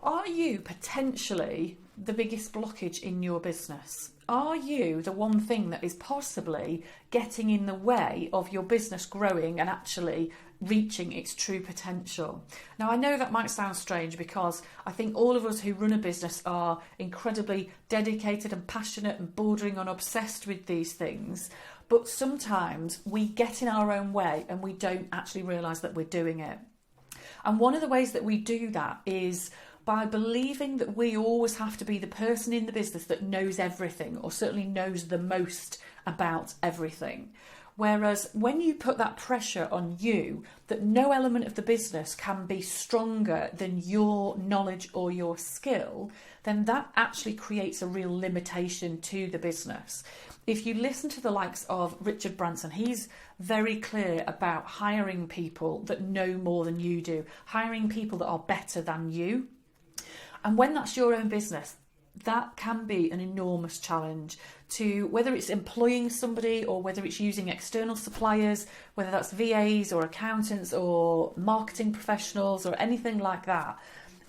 Are you potentially the biggest blockage in your business? Are you the one thing that is possibly getting in the way of your business growing and actually reaching its true potential? Now, I know that might sound strange because I think all of us who run a business are incredibly dedicated and passionate and bordering on obsessed with these things. But sometimes we get in our own way and we don't actually realise that we're doing it. And one of the ways that we do that is by believing that we always have to be the person in the business that knows everything, or certainly knows the most about everything. Whereas when you put that pressure on you, that no element of the business can be stronger than your knowledge or your skill, then that actually creates a real limitation to the business. If you listen to the likes of Richard Branson, he's very clear about hiring people that know more than you do, hiring people that are better than you. And when that's your own business, that can be an enormous challenge to whether it's employing somebody or whether it's using external suppliers, whether that's VAs or accountants or marketing professionals or anything like that.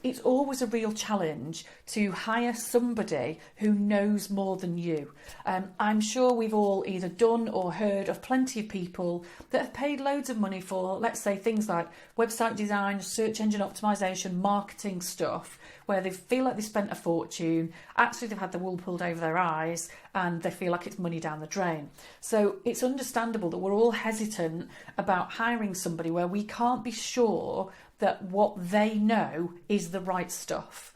It's always a real challenge to hire somebody who knows more than you. I'm sure we've all either done or heard of plenty of people that have paid loads of money for, let's say, things like website design, search engine optimization, marketing stuff, where they feel like they spent a fortune, actually they've had the wool pulled over their eyes and they feel like it's money down the drain. So it's understandable that we're all hesitant about hiring somebody where we can't be sure that what they know is the right stuff.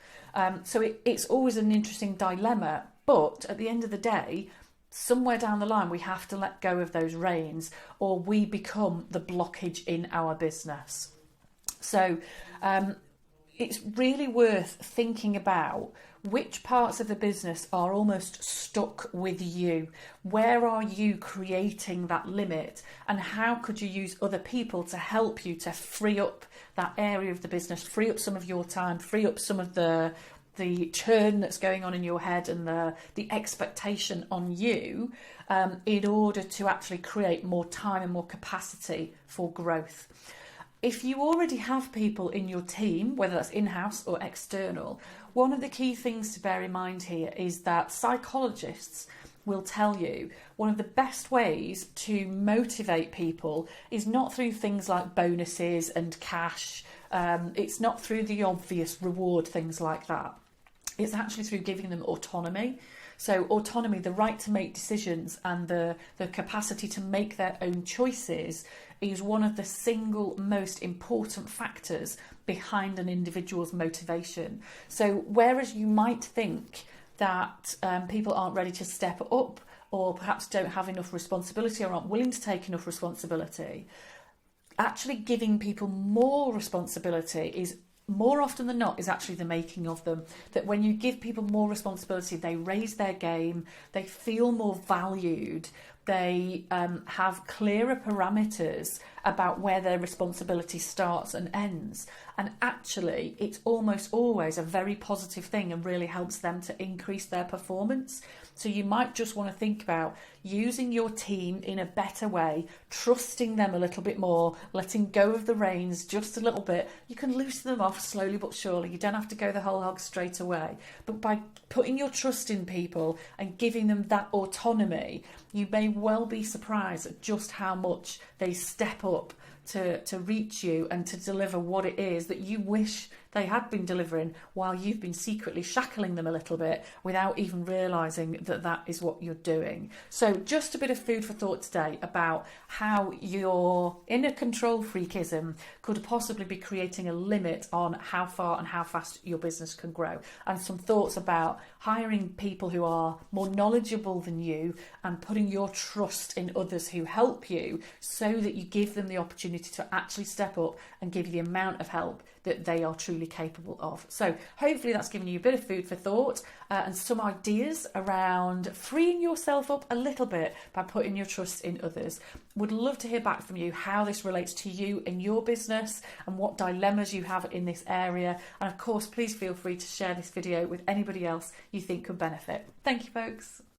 So it's always an interesting dilemma, but at the end of the day, somewhere down the line, we have to let go of those reins or we become the blockage in our business. So it's really worth thinking about which parts of the business are almost stuck with you. Where are you creating that limit? And how could you use other people to help you to free up that area of the business, free up some of your time, free up some of the churn that's going on in your head and the expectation on you in order to actually create more time and more capacity for growth. If you already have people in your team, whether that's in-house or external, one of the key things to bear in mind here is that psychologists will tell you one of the best ways to motivate people is not through things like bonuses and cash. It's not through the obvious reward, things like that. It's actually through giving them autonomy. So autonomy, the right to make decisions and the capacity to make their own choices is one of the single most important factors behind an individual's motivation. So whereas you might think that people aren't ready to step up or perhaps don't have enough responsibility or aren't willing to take enough responsibility, actually giving people more responsibility is more often than not is actually the making of them. That when you give people more responsibility, they raise their game, they feel more valued, they have clearer parameters about where their responsibility starts and ends. And actually, it's almost always a very positive thing and really helps them to increase their performance. So you might just want to think about using your team in a better way, trusting them a little bit more, letting go of the reins just a little bit. You can loosen them off slowly but surely. You don't have to go the whole hog straight away. But by putting your trust in people and giving them that autonomy, you may well be surprised at just how much they step up to reach you and to deliver what it is that you wish they had been delivering while you've been secretly shackling them a little bit without even realising that that is what you're doing. So just a bit of food for thought today about how your inner control freakism could possibly be creating a limit on how far and how fast your business can grow, and some thoughts about hiring people who are more knowledgeable than you and putting your trust in others who help you so that you give them the opportunity to actually step up and give you the amount of help that they are truly capable of. So hopefully that's given you a bit of food for thought and some ideas around freeing yourself up a little bit by putting your trust in others. Would love to hear back from you how this relates to you in your business and what dilemmas you have in this area. And of course, please feel free to share this video with anybody else you think could benefit. Thank you, folks.